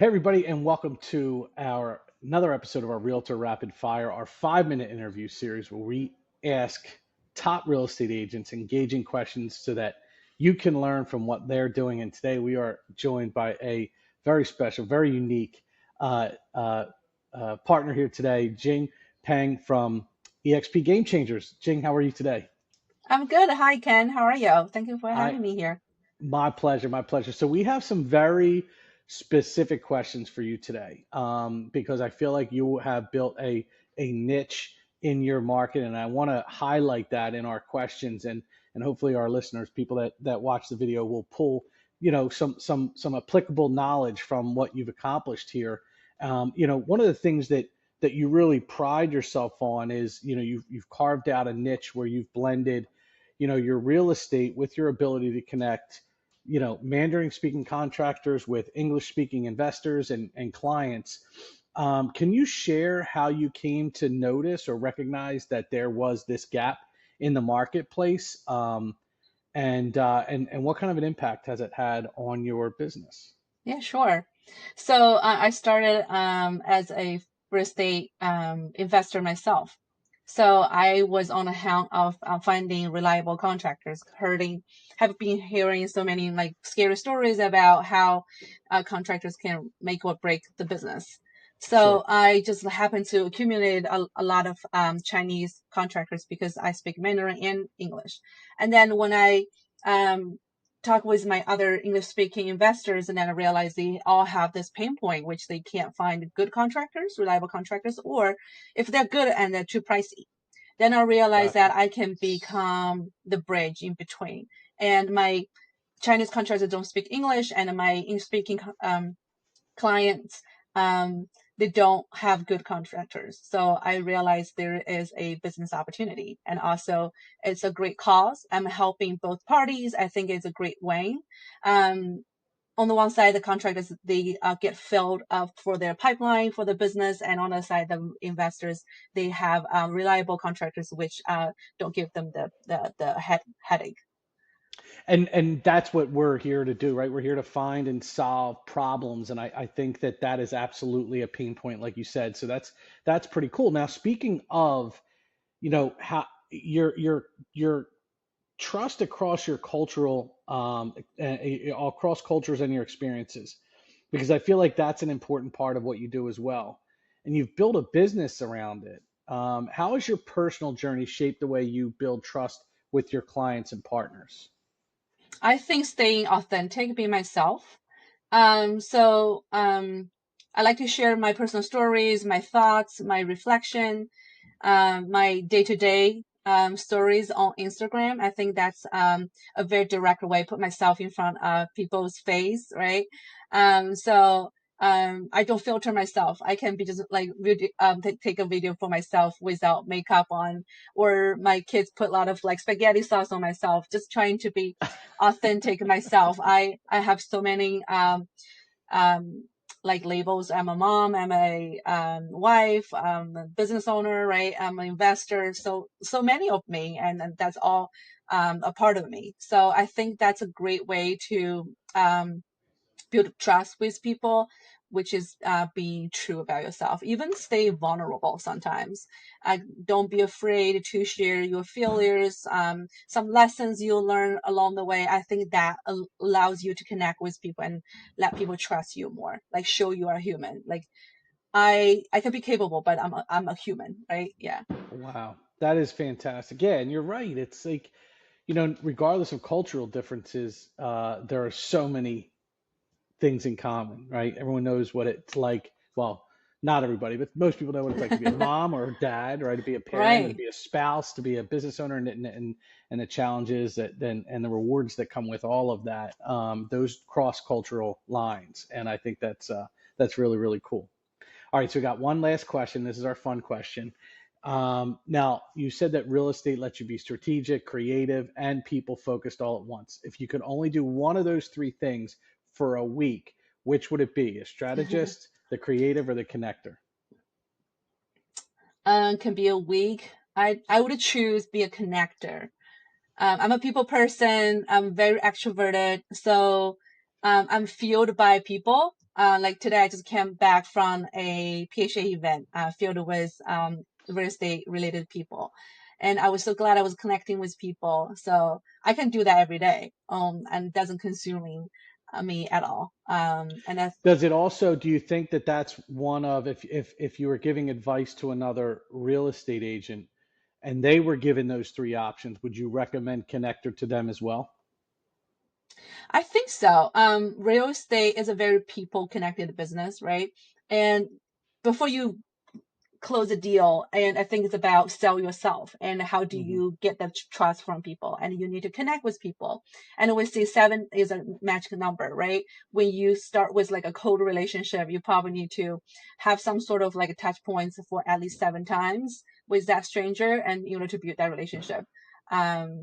Hey, everybody, and welcome to our another episode of our Realtor Rapid Fire, our 5 minute interview series where we ask top real estate agents engaging questions so that you can learn from what they're doing. And today we are joined by a very special, very unique uh, uh, partner here today, Jing Peng from EXP Game Changers. Jing, how are you today? I'm good. Hi, Ken. How are you? Thank you for I having me here. My pleasure, my pleasure. So we have some very specific questions for you today, because I feel like you have built a niche in your market, and I want to highlight that in our questions, and hopefully our listeners, people that watch the video, will pull some applicable knowledge from what you've accomplished here. One of the things that you really pride yourself on is you've carved out a niche where you've blended your real estate with your ability to connect Mandarin speaking contractors with English speaking investors and clients. Can you share how you came to notice or recognize that there was this gap in the marketplace? And what kind of an impact has it had on your business? Yeah, sure. So I started as a real estate investor myself. So I was on a hunt of finding reliable contractors. Have been hearing so many like scary stories about how contractors can make or break the business. Sure. So I just happened to accumulate a lot of Chinese contractors because I speak Mandarin and English. And then when I um, talk with my other English speaking investors, and then I realized they all have this pain point, which they can't find good contractors, reliable contractors, or if they're good and they're too pricey. Then I realized that Gotcha. I can become the bridge in between. And my Chinese contractors don't speak English, and my English speaking clients, um, they don't have good contractors. So I realized there is a business opportunity, and also it's a great cause. I'm helping both parties. I think it's a great win. Um, on the one side, the contractors they get filled up for their pipeline for the business, and on the side, the investors they have reliable contractors which don't give them the headache. And that's what we're here to do, right? We're here to find and solve problems, and I think that is absolutely a pain point, like you said. So that's pretty cool. Now, speaking of, how your trust across your cultural, across cultures and your experiences, because I feel like that's an important part of what you do as well, and you've built a business around it. How has your personal journey shaped the way you build trust with your clients and partners? I think staying authentic, being myself. So I like to share my personal stories, my thoughts, my reflection, my day-to-day stories on Instagram. I think that's a very direct way to put myself in front of people's face, right? So I don't filter myself. I can be just like take a video for myself without makeup on, or my kids put a lot of like spaghetti sauce on myself, just trying to be authentic myself. I have so many um, like labels. I'm a mom, I'm a wife, I'm a business owner, right? I'm an investor. So many of me, and that's all a part of me. So I think that's a great way to build trust with people, which is being true about yourself. Even stay vulnerable sometimes. Don't be afraid to share your failures, some lessons you learn along the way. I think that allows you to connect with people and let people trust you more, like show you are human. Like I can be capable, but I'm a human, right? Yeah. Wow, that is fantastic. Yeah, and you're right. It's like, regardless of cultural differences, there are so many things in common, right? Everyone knows what it's like. Well, not everybody, but most people know what it's like to be a mom or a dad, right? To be a parent, to Right. be a spouse, to be a business owner, and the challenges that then and the rewards that come with all of that. Those cross cultural lines, and I think that's really really cool. All right, so we got one last question. This is our fun question. Now, you said that real estate lets you be strategic, creative, and people focused all at once. If you could only do one of those three things for a week, which would it be? A strategist, the creative, or the connector? Can be a week. I would choose be a connector. I'm a people person. I'm very extroverted, so I'm fueled by people. Like today, I just came back from a PHA event filled with real estate related people, and I was so glad I was connecting with people. So I can do that every day, and it doesn't consume me at all. And that's Does it also, do you think that that's one of, if you were giving advice to another real estate agent and they were given those three options, would you recommend Connector to them as well? I think so. Real estate is a very people connected business, right? And before you close a deal, and I think it's about sell yourself and how do Hmm. you get that trust from people, and you need to connect with people. And we see seven is a magic number, right? When you start with like a cold relationship, you probably need to have some sort of like a touch points for at least 7 times with that stranger, and to build that relationship.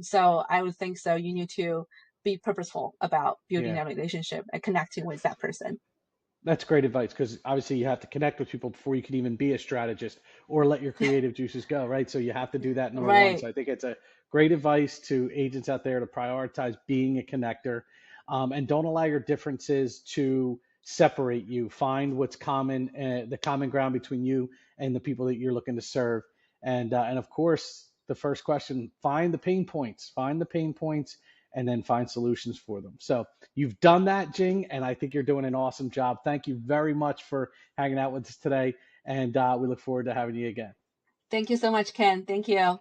So I would think so you need to be purposeful about building Yeah. that relationship and connecting with that person. That's great advice because obviously you have to connect with people before you can even be a strategist or let your creative juices go, right? So you have to do that number one. Right. So I think it's a great advice to agents out there to prioritize being a connector, and don't allow your differences to separate you. Find what's common, the common ground between you and the people that you're looking to serve. And of course, the first question: find the pain points. Find the pain points, and then find solutions for them. So you've done that, Jing, and I think you're doing an awesome job. Thank you very much for hanging out with us today, and we look forward to having you again. Thank you so much, Ken. Thank you.